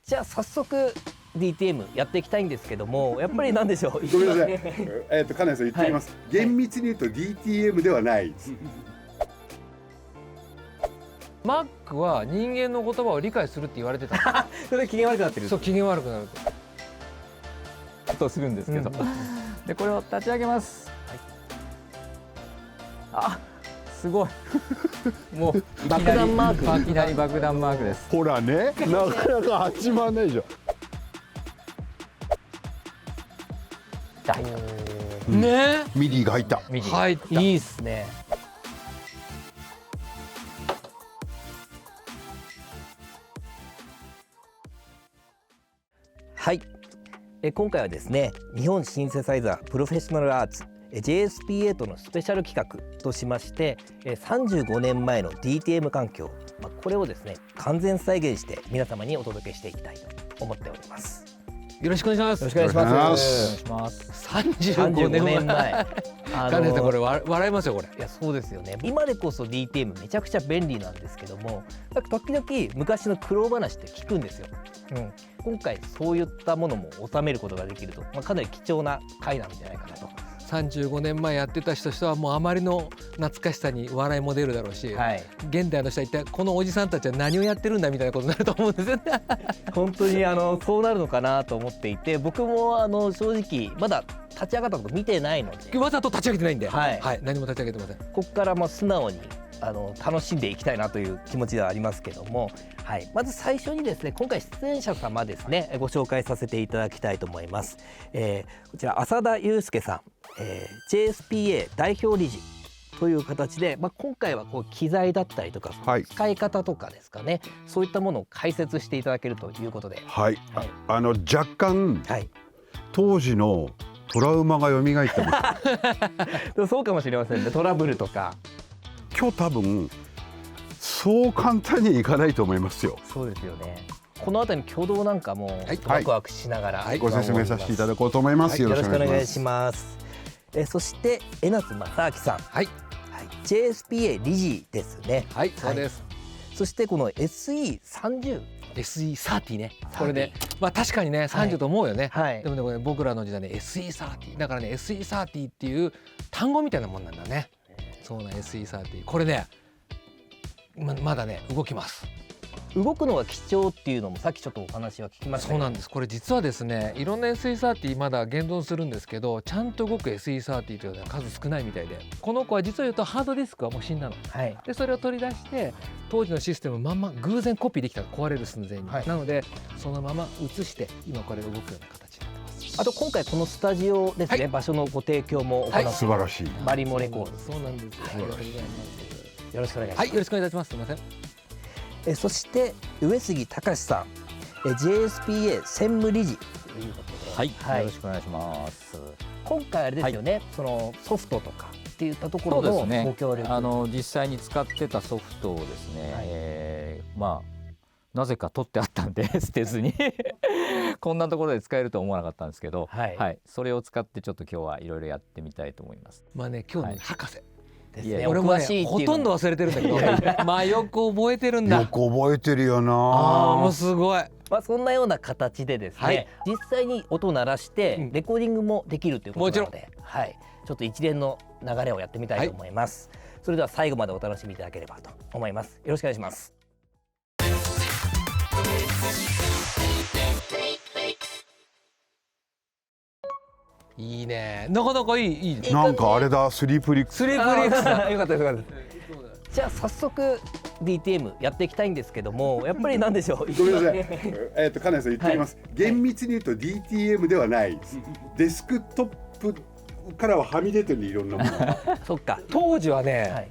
じゃあ早速 DTM やっていきたいんですけども、やっぱりなんでしょう。ごめんなさい。金谷さん言ってみます。厳密に言うと DTM ではないです。マックは人間の言葉を理解するって言われてた。それで機嫌悪くなってる。そう、機嫌悪くなるとするんですけど、でこれを立ち上げます。あ、すごい。もう爆弾マーク。いきなり爆弾マークです。ほらね、なかなか始まらないでしょ。ね。ミディが入った。入った。いいっすね。はい、今回はですね、日本シンセサイザープロフェッショナルアーツ JSP8 のスペシャル企画としまして、35年前の DTM 環境、これをですね完全再現して皆様にお届けしていきたいと思っております。よろしくお願いします。よろしくお願いします。お願いします。35年前。金谷さんこれ笑いますよこれ。いやそうですよね。今でこそ DTM めちゃくちゃ便利なんですけども、時々昔の苦労話って聞くんですよ。今回そういったものも収めることができると、かなり貴重な回なんじゃないかなと。35年前やってた人はもうあまりの懐かしさに笑いも出るだろうし、現代の人は一体このおじさんたちは何をやってるんだみたいなことになると思うんですよね。本当にそうなるのかなと思っていて、僕も正直まだ立ち上がったこと見てないので、わざと立ち上げてないんで、何も立ち上げてません。ここからも素直に楽しんでいきたいなという気持ちではありますけども、まず最初にですね、今回出演者様ですねご紹介させていただきたいと思います。こちら浅田祐介さん、JSPA 代表理事という形で、今回は機材だったりとか、使い方とかですかね、そういったものを解説していただけるということで、若干、当時のトラウマが蘇ってます。そうかもしれませんね。トラブルとか今日多分そう簡単にいかないと思いますよ。そうですよね。この辺りの挙動なんかもワクワクしながらご説明させていただこうと思います。よろしくお願いします。そして江夏正明さん、JSPA 理事ですね。そうです。そしてこの SE30 ね、これね、確かにね30と思うよね。でもね、僕らの時代ね SE30 だからね、 SE30 っていう単語みたいなもんなんだね。そうな SE30 これね、まだね動きます。動くのが貴重っていうのもさっきちょっとお話は聞きました。そうなんです。これ実はですね、いろんな SE30 まだ現存するんですけど、ちゃんと動く SE30 というのは数少ないみたいで、この子は実は言うとハードディスクはもう死んだの、でそれを取り出して当時のシステムまんま偶然コピーできたら壊れる寸前に、なのでそのまま移して今これ動くような形になってます。あと今回このスタジオですね、場所のご提供も行って、素晴らしいバリモレコード。そうなんです。よろしくお願いします。よろしくお願いいたします。すみません。そして上杉隆さん、JSPA 専務理事ということで、よろしくお願いします。今回あれですよね、そのソフトとかっていったところのご協力、実際に使ってたソフトをですね、なぜか取ってあったんで捨てずにこんなところで使えるとは思わなかったんですけど、それを使ってちょっと今日はいろいろやってみたいと思います。今日ね、博士俺もほとんど忘れてるんだけどよく覚えてるんだ。よく覚えてるよな。もうすごい。そんなような形でですね、実際に音を鳴らしてレコーディングもできるということなので、ちょっと一連の流れをやってみたいと思います。それでは最後までお楽しみいただければと思います。よろしくお願いします。いいね、なかなかいい。なんかあれだ、スリープリックス。よかったです。じゃあ早速 DTM やっていきたいんですけども、やっぱりなんでしょう。ごめんなさい。金谷さん言ってみます。厳密に言うと DTM ではないです。デスクトップからははみ出てる、いろんなもの。そっか。当時はね、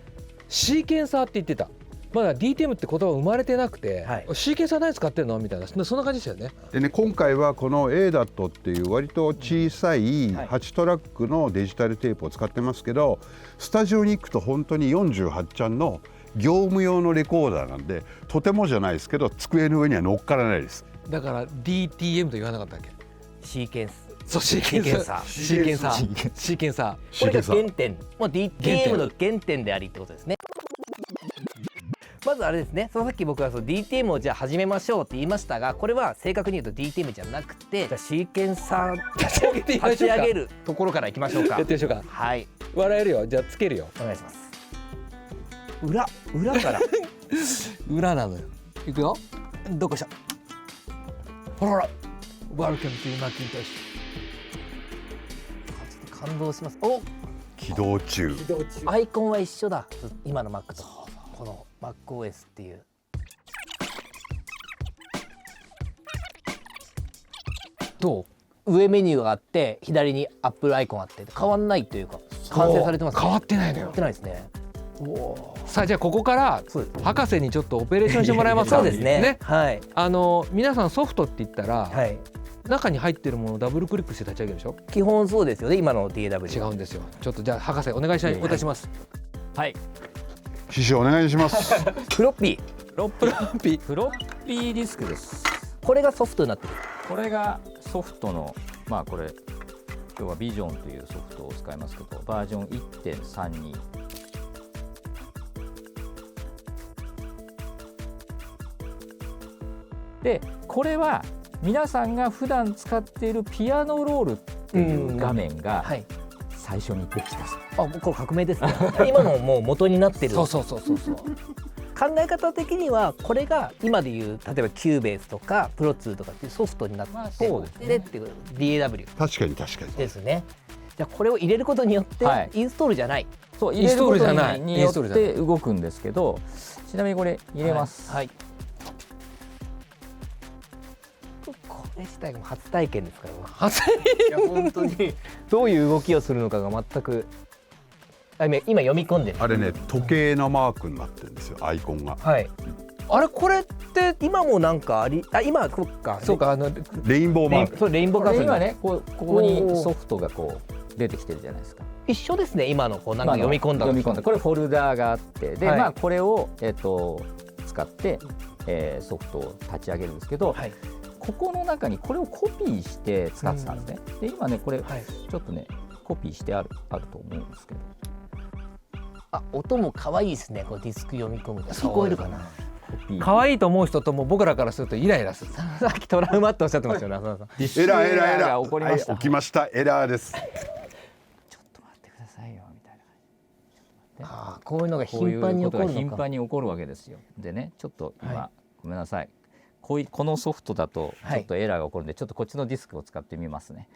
シーケンサーって言ってた。まだ DTM って言葉生まれてなくて、シーケンサー何使ってんのみたいな、そんな感じでしたよね。でね、今回はこの ADAT っていう割と小さい8トラックのデジタルテープを使ってますけど、スタジオに行くと本当に48ちゃんの業務用のレコーダーなんで、とてもじゃないですけど机の上には乗っからないです。だから DTM と言わなかったっけ。シーケンス。そう、シーケンサー。シーケンサー。シーケンサー。これが原点、DTM の原点でありってことですね。まずあれですね、そのさっき僕はDTM をじゃあ始めましょうって言いましたが、これは正確に言うと DTM じゃなくて、じゃあシーケンサー立ち上げるところからいきましょうか。やってみましょうか。はい、笑えるよ。じゃあつけるよ。お願いします。裏から裏なのよ。いくよ。どこしょ。ほらほら。Welcome to Macintosh。ちょっと感動します。お、起動中。アイコンは一緒だ。今の Mac とこの MacOS っていう。ど上メニューがあって左に Apple アイコンあって変わんないというか完成されてますね。変わってないのよ。変わってないですね。さあじゃあここからそうです。博士にちょっとオペレーションしてもらえますか。そうですね。はい。皆さんソフトって言ったら、はい。中に入ってるものをダブルクリックして立ち上げるでしょ。基本そうですよね。今の DAW。違うんですよ。ちょっとじゃあ博士お願いします。はい。師匠お願いします。フロッピー。フロッピーディスクです。これがソフトになってる。これがソフトのまあこれ今日はビジョンというソフトを使いますけど、バージョン 1.32。でこれは皆さんが普段使っているピアノロールっていう画面が最初にできた。あ、これ革命ですね。今のもう元になってる。そう。考え方的にはこれが今でいう例えばキューベースとかプロツーとかっていうソフトになって、そうですね。でっていう DAW 確かにですね。じゃあこれを入れることによってインストールじゃない。そう入れることによって動くんですけど、ちなみにこれ入れます。はい。これ自体が初体験ですから初いや本当にどういう動きをするのかが全く今読み込んでる。あれね、時計のマークになってるんですよ、アイコンが。はい。あれこれって今もなんか今そうかレインボーマーク。そうレインボーカーソル今ねここにソフトがこう出てきてるじゃないですか。一緒ですね。今のこうなんか読み込んだこれフォルダーがあってで、まあこれを使ってソフトを立ち上げるんですけど、ここの中にこれをコピーして使ってたんですね。で今ねこれちょっとねコピーしてあると思うんですけど、音も可愛いですね。こうディスク読み込むと聞こえるかな。可愛いと思う人とも僕らからするとイライラする。さっきトラウマっておっしゃってましたよね。エラーが起こりました。起きました。エラーです。ちょっと待ってくださいよみたいな感じ。こういうのが頻繁に起こるのか。頻繁に起こるわけですよ。でねちょっと今ごめんなさい。このソフトだとちょっとエラーが起こるんで、ちょっとこっちのディスクを使ってみますね。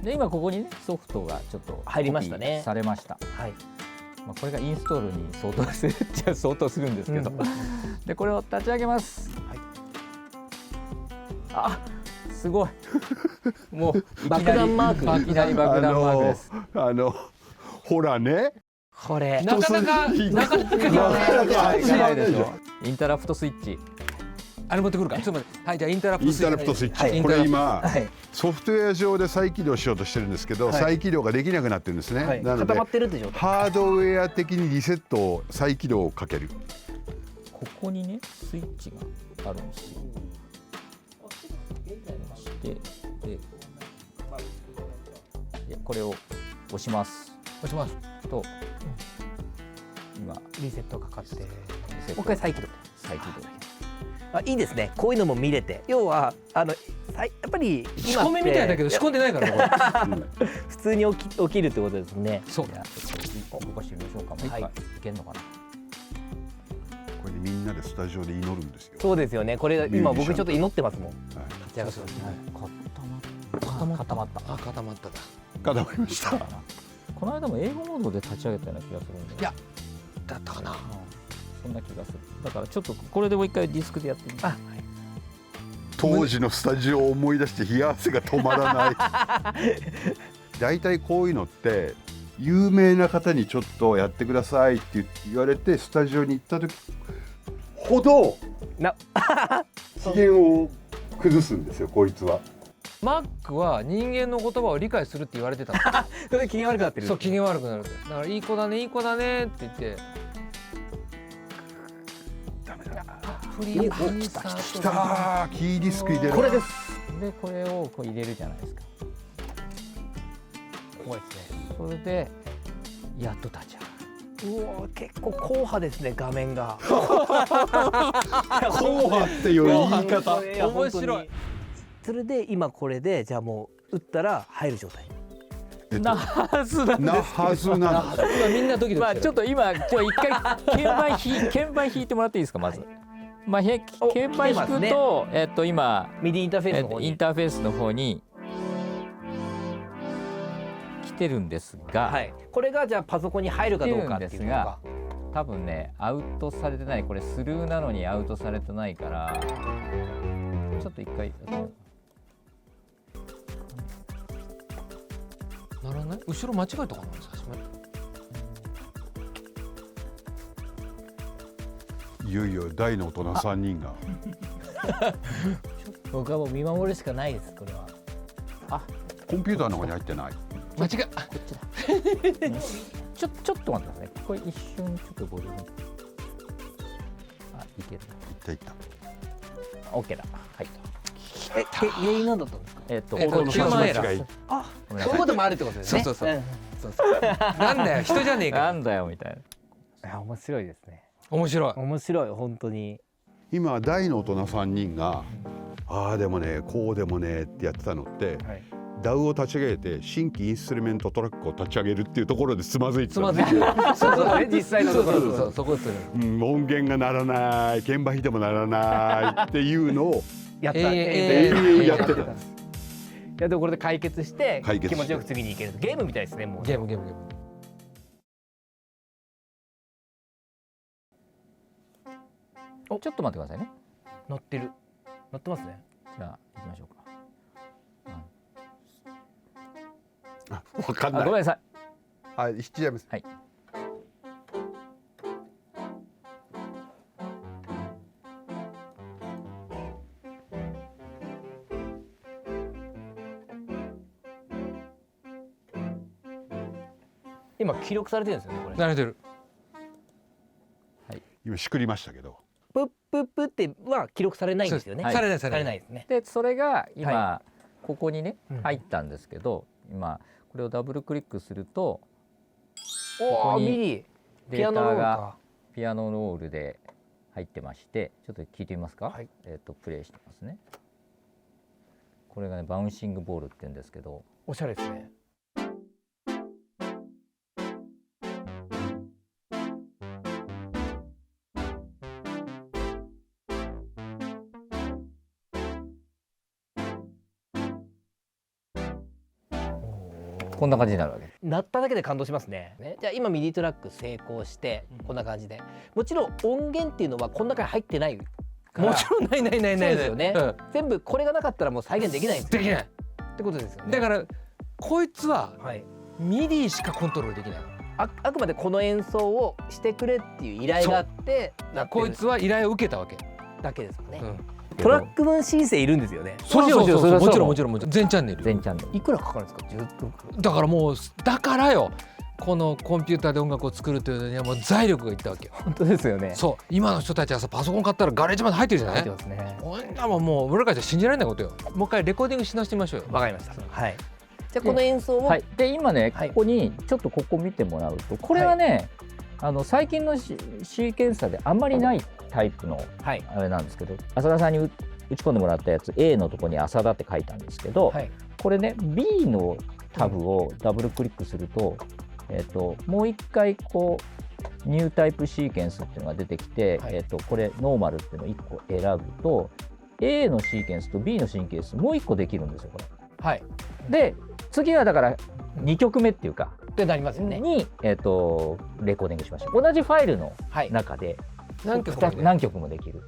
で今ここにねソフトがちょっと入りましたね。されました。はい。まあこれがインストールに相当するっちゃ相当するんですけど、でこれを立ち上げます。あ、すごい。もう爆弾マーク。いきなり爆弾マークです。ほらね。これなかなかないでしょ。インタラプトスイッチ。あれ持ってくるか。ちょっと待って。はい、じゃあインタラプトスイッチ。これ今ソフトウェア上で再起動しようとしてるんですけど、再起動ができなくなってるんですね。なので固まってるって状態。ハードウェア的にリセットを再起動をかける。ここにねスイッチがあるんですよ。でこれを押しますと、今リセットかかってもう一回再起動。いいですね。こういうのも見れて、要はやっぱり仕込みみたいだけど仕込んでないからね。普通に起きるってことですね。そう。動かしてみましょうか。もう一回いけんのかな。これみんなでスタジオで祈るんですよ。そうですよね。これ今僕ちょっと祈ってますもん。固まった。固まっただ。固まりました。この間も英語モードで立ち上げたような気がするんで。いや、だったかな。そんな気がする。だからちょっとこれでもう一回ディスクでやってみます。当時のスタジオを思い出して冷や汗が止まらない。だいたいこういうのって有名な方にちょっとやってくださいって言われてスタジオに行った時ほど機嫌を崩すんですよ、こいつは。マックは人間の言葉を理解するって言われてたの。それ機嫌悪くなってる。そう、機嫌悪くなる。だからいい子だねって言って。ダメだ。フリー来たキーディスク入れる。これです。でこれをこう入れるじゃないですか。怖いですね。それでやっと立ち上がる。うわ結構硬派ですね画面が。硬派っていう言い方。いや面白い。本当にそれで今これでじゃあもう打ったら入る状態。なはずなんなですはずなんだ。今みんなドキドキしてる。まあちょっと今一回鍵盤弾いてもらっていいですかまず。まあ鍵盤弾くと今ミディインターフェースの方に。インターフェースの方に来てるんですが、はい。これがじゃあパソコンに入るかどうかっていうのが。多分ねアウトされてない。これスルーなのにアウトされてないからちょっと一回やってみよう。ならない？後ろ間違えたかな最初ね。いよいよ大の大人3人が。僕はもう見守るしかないですこれは。コンピューターの方に入ってない。間違え。こっちだちょっと待ってください。これ一瞬ちょっとボリュームいける。いったいった。オッケーだ。はい。原因なんだったんですか。音のヒューマンエラー間違い。あ、ごめんなさいそういうこともあるってことですね。そうそうなんだよ人じゃねえか。なんだよみたいな。いや面白いですね。面白い。面白い本当に。今大の大人3人がああでもねこうでもねってやってたのって、はい、DAW を立ち上げて新規インストゥルメントトラックを立ち上げるっていうところでつまずいてた。つまずいてる。そうそうね実際のところ。そうそこでする。音源が鳴らない鍵盤弾いても鳴らないっていうのをやった。永遠やってた。いやでもこれで解決して解決して気持ちよく次に行ける。ゲームみたいですねもう。ゲーム。ちょっと待ってくださいね。乗ってる。乗ってますね。じゃあ行きましょうか。分かんない。ごめんなさい。はい、引きちゃいます。はい。今記録されてるんですよねこれ。慣れてる。今しくりましたけど。プップップっては記録されないんですよね。はいされないされないですね。でそれが今、はここにねうん入ったんですけど、今これをダブルクリックするとおこおこにミリデピアノロールータがか。ピアノロールで入ってまして、ちょっと聞いてみますか。はいプレイしてますね。これがねバウンシングボールって言うんですけど、おしゃれですね。こんな感じになるわけです。鳴っただけで感動しますね。じゃあ今ミディトラック成功してこんな感じで、もちろん音源っていうのはこの中に入ってないから。もちろんないないないない。そうですよねうん全部これがなかったらもう再現できないんですよ。できない。ってことですよね。だからこいつははい。ミディしかコントロールできない。あくまでこの演奏をしてくれっていう依頼があってなってこいるつは依頼を受けたわけ。だけですよね。うんトラック分申請いるんですよね。そうそうそうそう。もちろんもちろろんもちろん全チャンネル。全チャンネル。いくらかかるんですか。10分くらい。だからもうだからよ。このコンピューターで音楽を作るというのにはもう財力がいったわけよ。本当ですよね。そう今の人たちはさパソコン買ったらガレージまで入ってるじゃない。入ってますね。こんなもんもう俺らじゃ信じられないことよ。もう一回レコーディングし直してみましょうよ。わかりました。はい。じゃあこの演奏を、はい。で今ね、はいここにちょっとここ見てもらうと、これはね、最近のシーケンサーであんまりないタイプのはいあれなんですけど、浅田さんに打ち込んでもらったやつ A のところに浅田って書いたんですけど、はいこれね B のタブをダブルクリックすると、もう一回こうニュータイプシーケンスっていうのが出てきて、はいこれノーマルっていうのを1個選ぶと A のシーケンスと B のシーケンスもう1個できるんですよこれ。はい。で次はだから2曲目っていうかってなりますよね。に、レコーディングしました。同じファイルのはい。中で何曲もね何曲もできる。っ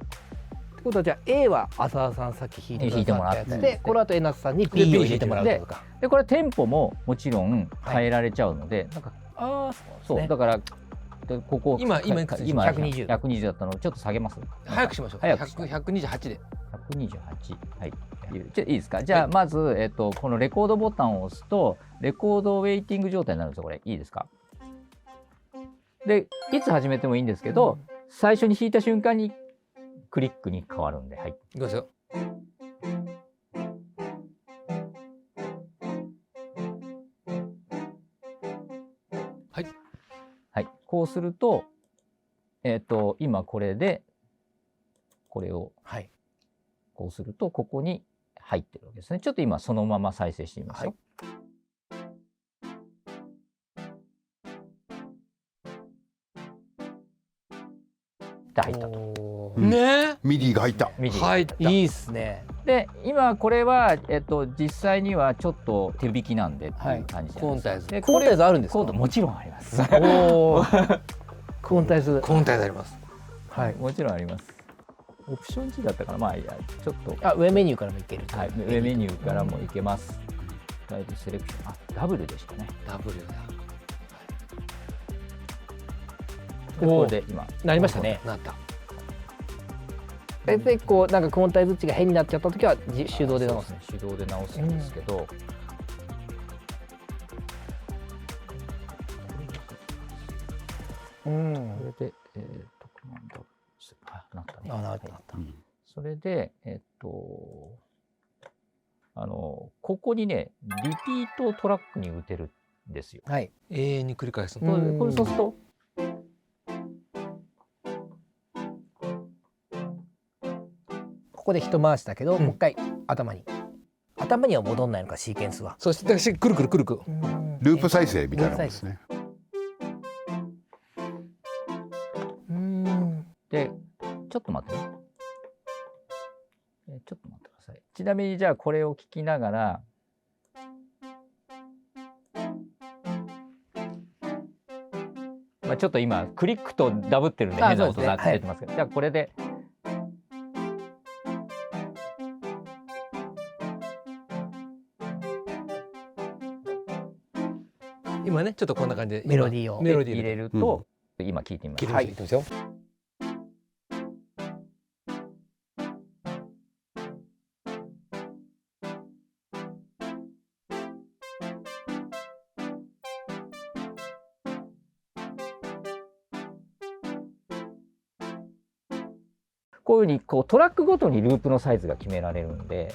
てことはじゃあ A は浅田さんさっき弾いてもらったやつ弾いてもらで、この後江夏さんに B を入れてもらうとか。でこれテンポももちろん変えられちゃうので、なんかああそう、ねだからでここ今いくつ今120 120だったのをちょっと下げます。早くしましょう。早くし128で。 128はい。いいですか。じゃあまず、このレコードボタンを押すとレコードウェイティング状態になるんですよ。これいいですか。でいつ始めてもいいんですけど、最初に弾いた瞬間にクリックに変わるんで、はい。いきますよ。こうすると、今これでこれをこうするとここに入ってるわけですね。ちょっと今そのまま再生してみますよ。入ったと。ね、ミディが入った。ミディが入った。いいっすね。で今これは、実際にはちょっと手引きなんでっていう感じじゃないですか。クオンタイズあるんですか？もちろんあります。クオンタイズあります。はい、もちろんあります。オプション G だったから、まあいやちょっと上メニューからもいける。はい、上メニューからもいけます。だいぶセレクション、ダブルでしたね。ダブルだ。これで今なりましたね。なった。大体こうなんかクオンタイズ値が変になっちゃった時は手動で直す。手動で直すんですけど。うん。それでコマンドなったね。なった。それでここにねリピートトラックに打てるんですよ。はい。永遠に繰り返す。これそうすると。ここで一回しだけど、もう一回頭には戻んないのかシーケンスは。そしてくるくるくるくる。ループ再生みたいなもんですね。でちょっと待ってね。ちょっと待ってください。ちなみにじゃあこれを聞きながら。まあちょっと今クリックとダブってるんで変な音が出てますけど、じゃあこれで。今ねちょっとこんな感じでメロディーを入れると、今聞いてみます。はい。こういうふうにトラックごとにループのサイズが決められるんで、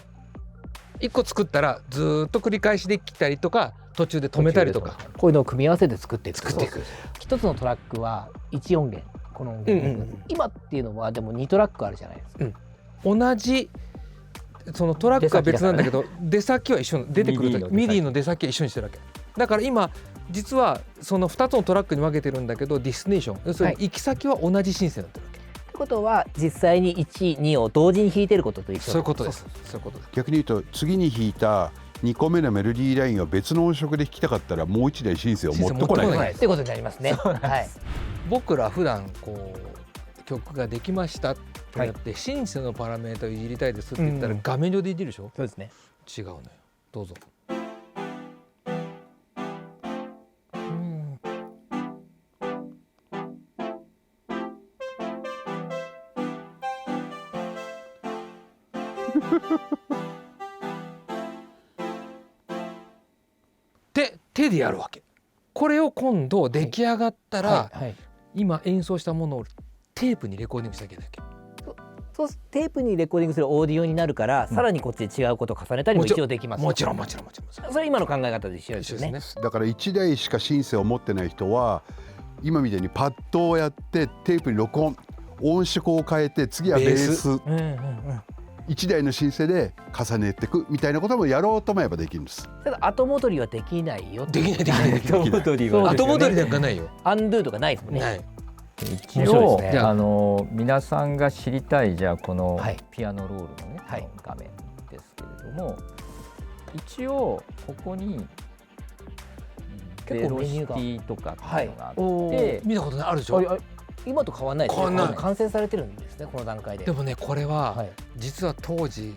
1個作ったらずっと繰り返しできたりとか途中で止めたりとか、こういうのを組み合わせて作っていく。一つのトラックは1音源、この音源、今っていうのはでも2トラックあるじゃないですか。同じそのトラックは別なんだけど出先は一緒、出てくるミディの出先は一緒にしてるわけだから、今実はその2つのトラックに分けてるんだけど、ディスティネーション、要するに行き先は同じシンセになってるわけ。ってことは実際に1、2を同時に弾いてることと一緒。そういうことです。そういうことです。逆に言うと次に弾いた2個目のメロディーラインを別の音色で弾きたかったらもう1台シンセを持ってこないってことになりますね。僕ら普段こう曲ができましたってなって、シンセのパラメータをいじりたいですって言ったら画面上でいじるでしょ。そうですね。違うのよ。どうぞ。手でやるわけ。これを今度出来上がったら、今演奏したものをテープにレコーディングしなきゃいけないわけ。そうテープにレコーディングするオーディオになるから、さらにこっちで違うことを重ねたりも一応できます。もちろん。それ今の考え方で一緒ですよね。だから1台しかシンセを持ってない人は今みたいにパッドをやってテープに録音色を変えて、次はベース1台のシンセで重ねていくみたいなこともやろうと思えばできるんです。ただ後戻りはできないよ。できない。後戻りは後戻りなんかないよ。アンドゥとかないですもんね。ない。一応皆さんが知りたいじゃあこのピアノロールのね、画面ですけれども、一応ここにベロシティとかっていうのがあって、見たことないあるでしょ。今と変わらないですね。完成されてるんですね、この段階で。でもね、これは実は当時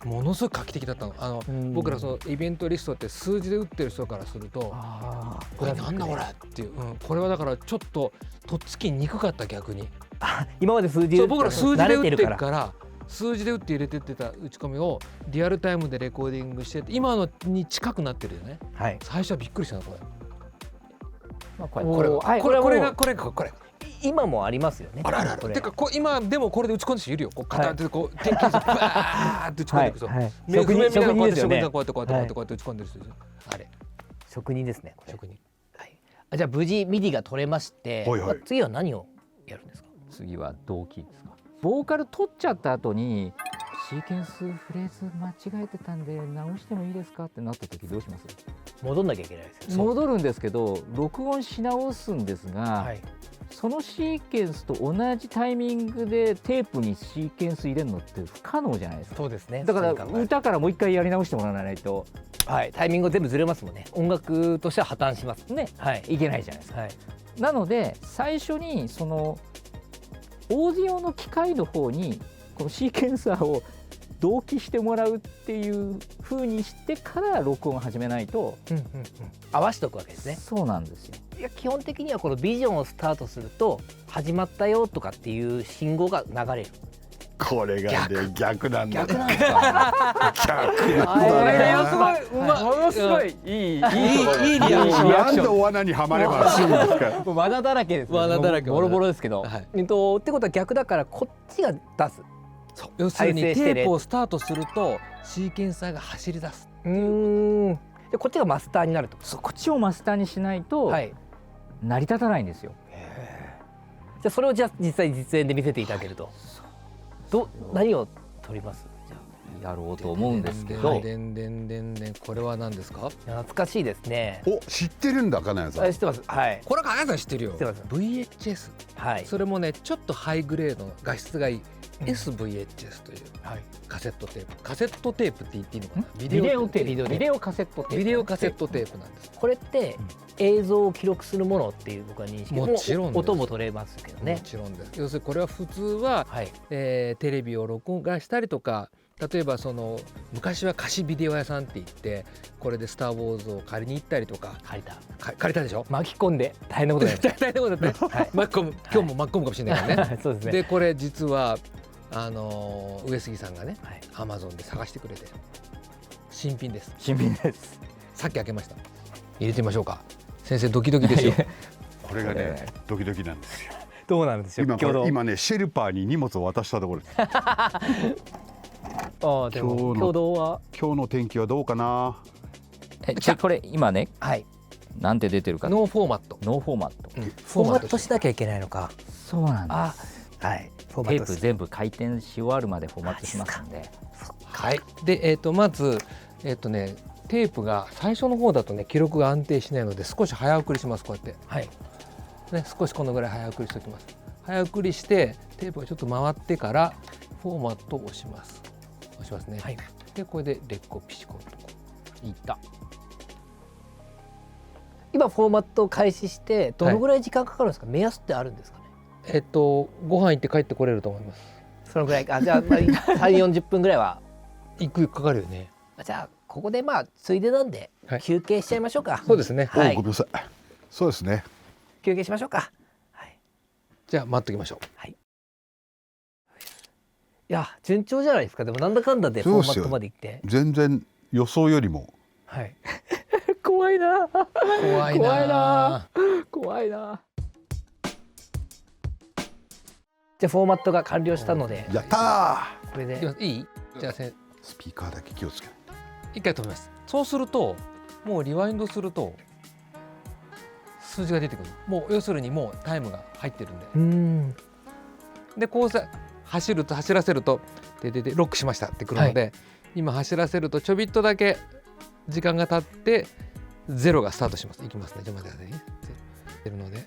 ものすごく画期的だったの。僕らそのイベントリストって数字で打ってる人からすると、これなんだこれっていう、これはだからちょっととっつきにくかった。逆に今まで数字で僕ら数字で打ってるから、数字で打って入れてってた打ち込みをリアルタイムでレコーディングしてて、今のに近くなってるよね。最初はびっくりしたのこれ。今もありますよね。てか今でもこれで打ち込んでる人いるよ。片手でこう点検してバーって打ち込んでいく人。職人ですよね。こうやって打ち込んでる人。あれ。職人ですね。職人。じゃあ無事ミディが取れまして、はいはい、次は何をやるんですか？次は動機ですか。ボーカル取っちゃった後にシーケンスフレーズ間違えてたんで直してもいいですかってなった時どうします？戻んなきゃいけないですよね。戻るんですけど録音し直すんですが、はい、そのシーケンスと同じタイミングでテープにシーケンス入れるのって不可能じゃないですか。そうですね。だから歌からもう一回やり直してもらわないと、はい、タイミング全部ずれますもんね。音楽としては破綻しますね、はい、いけないじゃないですか。はい、なので最初にそのオーディオの機械の方にこのシーケンサーを同期してもらうっていう風にしてから録音を始めないと、合わせておくわけですね。そうなんですよ。いや基本的にはこのビジョンをスタートすると始まったよとかっていう信号が流れる。これがね逆なんだ。逆なんですか？逆なんだね。ものすごいいいリアクション。なんでお罠にはまればすぐですか。罠だらけです、ね。罠だらけ。ボロボロですけど。はい、ってことは逆だからこっちが出す。そう、要するにテープをスタートするとシーケンサーが走り出す。でこっちがマスターになると。そう、こっちをマスターにしないと成り立たないんですよ。じゃあそれをじゃあ実際実演で見せていただけると。何を取ります？やろうと思うんですけど。これは何ですか？懐かしいですね。お、知ってるんだ金谷さん。知ってます。はい。これ金谷さん知ってるよ。知ってます。VHS。はい。それもねちょっとハイグレードの画質がいい。SVHS というカセットテープ。カセットテープって言っていいのかな？ビデオカセットテープ。ビデオカセットテープなんです。これって映像を記録するものっていう僕は認識。もちろん音も取れますけどね。もちろんです。要するにこれは普通は、テレビを録音したりとか、例えばその昔は貸しビデオ屋さんって言ってこれでスター・ウォーズを借りに行ったりとか。借りたでしょ。巻き込んで大変なことになる。大変なことだったね。巻き込む。今日も巻き込むかもしれないからね。そうですね。でこれ実は上杉さんがね、アマゾンで探してくれて新品です。新品です。さっき開けました。入れてみましょうか。先生ドキドキですよ。これがねドキドキなんですよ。どうなんですよ。今ねシェルパーに荷物を渡したところです。でも今日の天気はどうかな。これ今ね、なんて出てるか。ノーフォーマット。フォーマットしなきゃいけないのか。そうなんです。はい。テープ全部回転し終わるまでフォーマットしますんで。はい。でまずテープが最初の方だとね記録が安定しないので少し早送りします。こうやって。はい。ね、少しこのぐらい早送りしておきます。早送りしてテープがちょっと回ってからフォーマットを押します。押しますね。はい。でこれでレッコピシコンといった。今フォーマットを開始してどのぐらい時間かかるんですか？目安ってあるんですかね？ご飯行って帰ってこれると思います。そのぐらいか。じゃあ3、40分ぐらいはかかるよね。じゃあここでついでなんで休憩しちゃいましょうか。そうですね。ごめんなさい。そうですね。休憩しましょうか。じゃあ待っておきましょう。はい。いや順調じゃないですか。でもなんだかんだでフォーマットまで行って。全然予想よりも。はい。怖いな。怖いな。じゃあフォーマットが完了したので。やったー。これでいい？じゃあスピーカーだけ気をつけない。一回止めます。そうするともうリワインドすると数字が出てくる。もう要するにもうタイムが入ってるんで。でこう走らせるとでロックしましたってくるので、今走らせるとちょびっとだけ時間が経ってゼロがスタートします。いきますね。じゃあ待ってくださいね。出るので、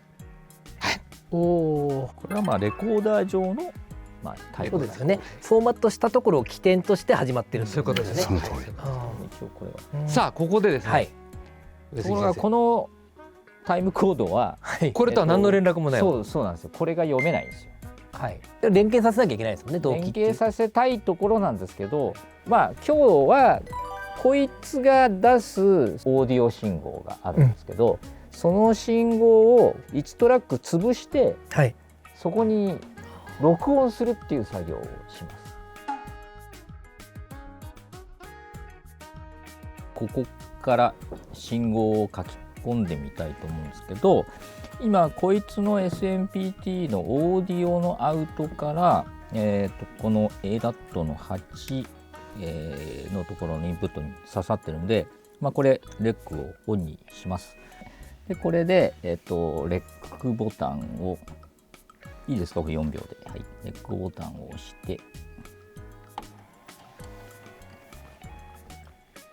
はい。これはレコーダー上のタイプですよね。フォーマットしたところを起点として始まってる。そういうことですね。その通り。さあここでですね。このタイムコードはこれとは何の連絡もない。そうなんですよ。これが読めないんですよ。はい。連携させなきゃいけないですもんね。連携させたいところなんですけど、今日はこいつが出すオーディオ信号があるんですけど、その信号を1トラック潰して、そこに録音するっていう作業をします。ここから信号を書き込んでみたいと思うんですけど、今こいつの SMPT のオーディオのアウトから、この ADAT の8、のところのインプットに刺さってるんで、これレックをオンにします。でこれで、レックボタンをいいですか、これ4秒で、はい、レックボタンを押して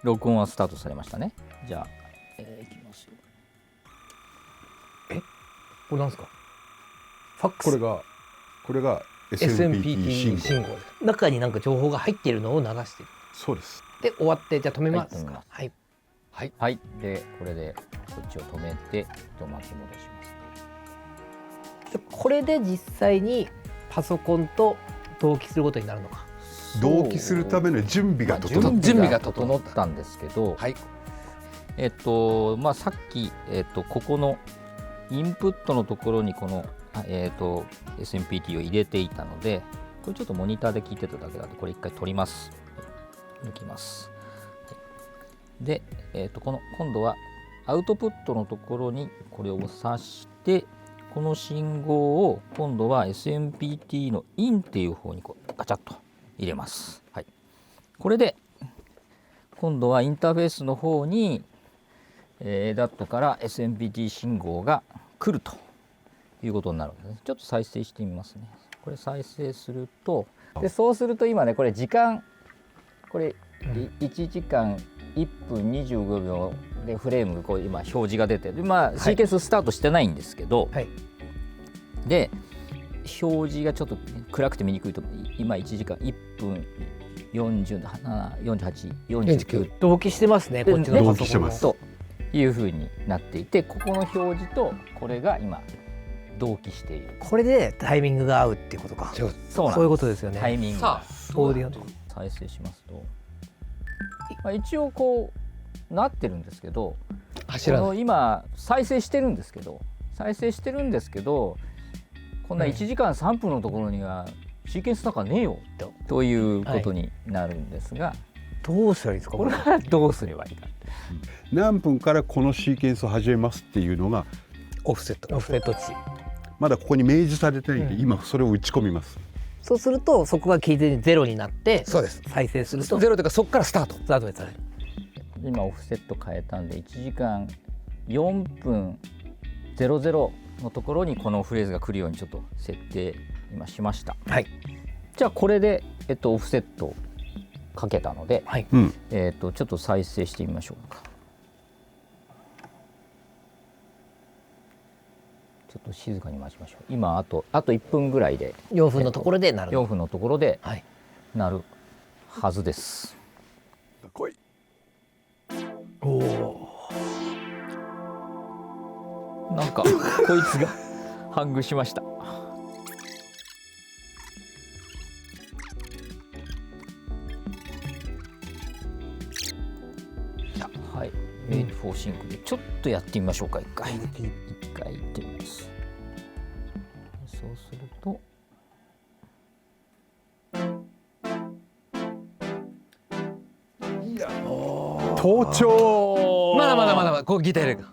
録音はスタートされましたね。じゃあ、いきますよ。これなんですか？ファックス。これが SMPT SMPT 信号。中になんか情報が入っているのを流してる。そうです。で終わって、じゃあ止めますか。はい。はい、でこれでこっちを止めて巻き戻します。これで実際にパソコンと同期することになるのか。同期するための準備が整った。準備が整ったんですけど、はい、さっき、ここのインプットのところにこの、SMPT を入れていたので、これちょっとモニターで聞いてただけなんで、これ一回取ります。抜きます。で、今度はアウトプットのところにこれを挿して、この信号を今度は SMPT のインっていう方にこうガチャッと入れます。はい、これで今度はインターフェースの方に、ADAT から SMPT 信号が来るということになるんですね。ちょっと再生してみますね。これ再生すると、でそうすると今ね、これ時間、これ1時間1分25秒でフレームこう今表示が出て、でシーケンススタートしてないんですけど、はい、で表示がちょっと暗くて見にくいと、今1時間1分47、48、49同期してますね。こっちのパソコンも同期してますというふうになっていて、ここの表示とこれが今同期している。これでタイミングが合うっていうことか。そういうことですよね。タイミングがオーディオの再生しますと、一応こうなってるんですけど、この今再生してるんですけど、こんな1時間3分のところにはシーケンスなんかねえよということになるんですが、どうすればいいですか？これはどうすればいいか。何分からこのシーケンスを始めますっていうのがオフセット値。まだここに明示されてないんで、今それを打ち込みます。そうするとそこが完全にゼロになって、そうです。再生するとゼロというかそこからスタート。ですね。今オフセット変えたんで1時間4分00のところにこのフレーズが来るようにちょっと設定今しました。はい。じゃあこれでオフセットかけたので、はい、ちょっと再生してみましょうか。ちょっと静かに待ちましょう。今あと1分ぐらいで4分のところでなる。4分のところでなるはずです。来い。おお。なんかこいつがハングしました。はい、フォーシンクでちょっとやってみましょうか。一回行ってみます。そうすると盗聴。まだこうギター入れる。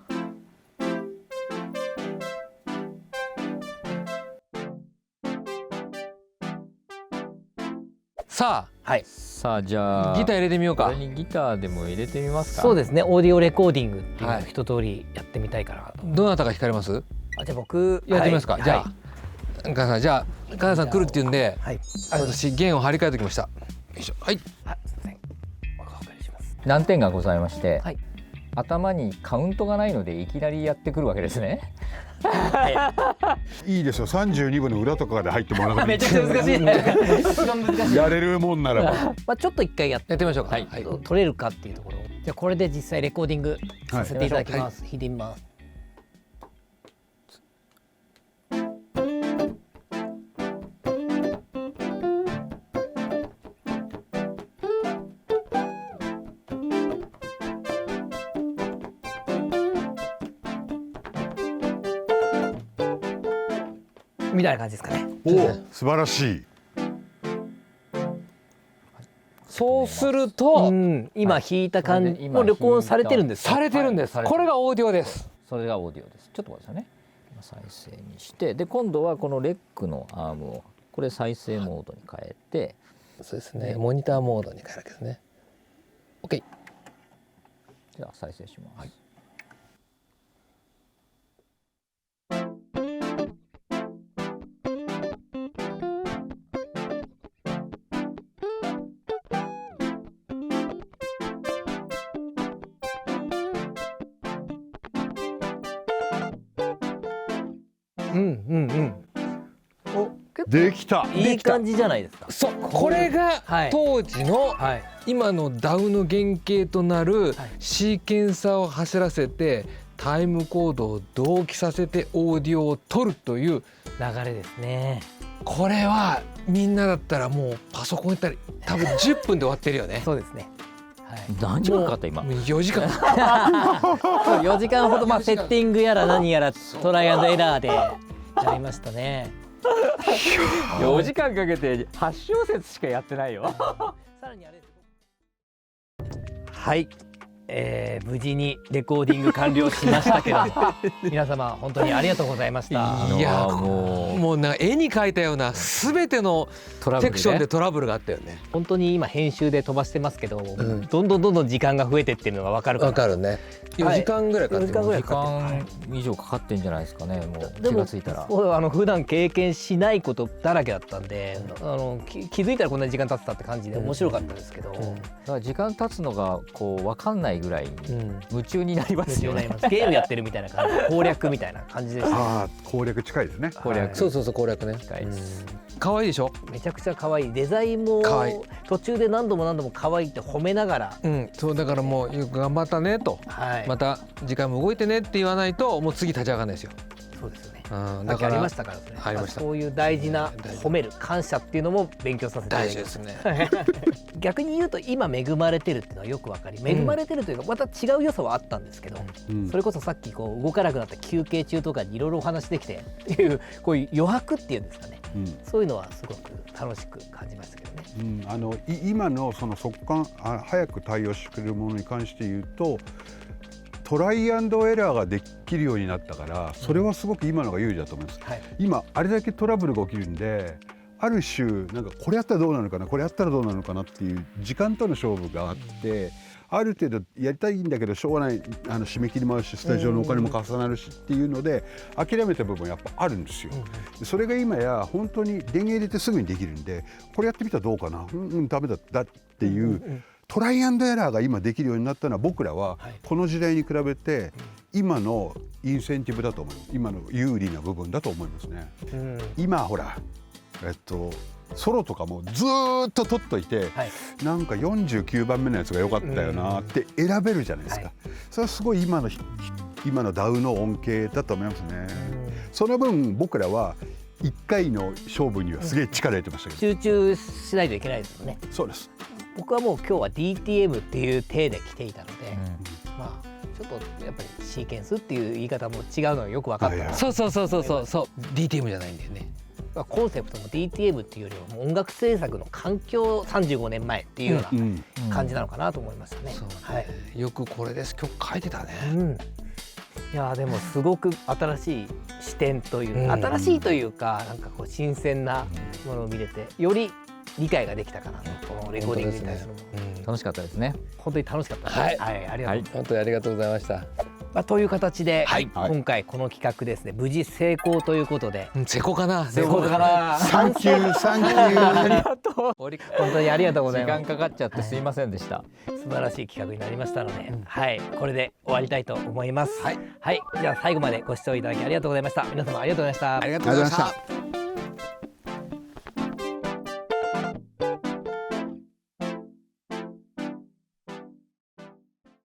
さあじゃあギター入れてみようか。これにギターでも入れてみますか。そうですね。オーディオレコーディングっていうのを一通りやってみたいから。どなたが弾かれます？じゃあ僕やってみますか。じゃあ金谷さん来るって言うんで、私弦を張り替えておきました。よいしょ。はい。すみません。お伺いします。難点がございまして、頭にカウントがないのでいきなりやってくるわけですね。いいですよ。32分の裏とかで入ってもらわなくていい。めちゃくちゃ難しいね。一番難しい。やれるもんならば。ちょっと一回やってみましょうか。取れるかっていうところを。じゃあこれで実際レコーディングさせていただきます。弾いてみます。みたいな感じですかね。素晴らしい。そうすると、今弾いた感じも録音されてるんです。されてるんです。これがオーディオです。それがオーディオです。ちょっと待ってくださいね。再生にして、で今度はこのレックのアームをこれ再生モードに変えて、そうですね。モニターモードに変えるわけですね。OK。じゃあ再生します。できた。いい感じじゃないですか。そう、これがはい当時のはい今の DAW の原型となるシーケンサーを走らせてタイムコードを同期させてオーディオを取るという、流れですね。これはみんなだったらもうパソコンやったら多分10分で終わってるよね。そうですね。はい。何時間かかった今。もう4時間そう4時間ほどセッティングやら何やらトライアンドエラーでやりましたね。4時間かけて8小節しかやってないよ。さらにあれはい、無事にレコーディング完了しましたけど皆様本当にありがとうございました。いやもうなんか絵に描いたような全てのセクションでトラブルがあったよね。本当に今編集で飛ばしてますけど、どんどん時間が増えてってるのが分かるから。わかるね。4時間ぐらいかかってる。 4時間ぐらい時間以上かかってんじゃないですかね。もうでも気がついたら。そう普段経験しないことだらけだったんで、気づいたらこんなに時間経ってたって感じで面白かったですけど、だから時間経つのがこう分かんないぐらい夢中になりますよね。ゲームやってるみたいな感じ、攻略みたいな感じでした。ああ、攻略近いですね。攻略。そう攻略ね。近いです。可愛いでしょ。めちゃくちゃ可愛い。デザインも可愛い。途中で何度も可愛いって褒めながら、そうだからもうよく頑張ったねと、はい、また時間も動いてねって言わないともう次立ち上がらないですよ。そうですよね。だからありましたからね。ありました。そういう大事な褒める感謝っていうのも勉強させていただきました。大事ですね。逆に言うと今恵まれてるっていうのはよくわかり、恵まれてるというかまた違う要素はあったんですけど、それこそさっきこう動かなくなった休憩中とかにいろいろお話できてっていうこういう余白っていうんですかね、そういうのはすごく楽しく感じましたけどね。今のその速乾早く対応してくれるものに関して言うと、トライアンドエラーができるようになったから、それはすごく今のが有利だと思います。今あれだけトラブルが起きるんで、ある種なんかこれやったらどうなのかな、これやったらどうなのかなっていう時間との勝負があって、ある程度やりたいんだけどしょうがない、締め切りもあるしスタジオのお金も重なるしっていうので諦めた部分やっぱあるんですよ。それが今や本当に電源入れてすぐにできるんで、これやってみたらどうかな、ダメだったっていうトライアンドエラーが今できるようになったのは、僕らはこの時代に比べて今のインセンティブだと思います。今の有利な部分だと思いますね。今ほらソロとかもずっと取っといて、なんか49番目のやつが良かったよなって選べるじゃないですか。それはすごい今の DAW の恩恵だと思いますね。その分僕らは1回の勝負にはすげえ力入れてましたけど、集中しないといけないですよね。そうです。僕はもう今日は DTM っていう体で来ていたので、ちょっとやっぱりシーケンスっていう言い方も違うのがよく分かった。そう DTM じゃないんだよね。コンセプトも DTM っていうよりはもう音楽制作の環境35年前っていうような感じなのかなと思いましたね。よくこれです曲書いてたね。いやでもすごく新しい視点という、新しいというかなんかこう新鮮なものを見れてより理解ができたかなと、このレコーディングに対するも楽しかったですね。本当に楽しかったです。ありがとう。本当にありがとうございました。という形で、今回この企画ですね、無事成功ということで。成功かな。成功かな。サンキューサンキュー。ありがとう。本当にありがとうございます。時間かかっちゃってすいませんでした。素晴らしい企画になりましたので、これで終わりたいと思います。じゃあ最後までご視聴いただきありがとうございました。皆様ありがとうございました。ありがとうございました。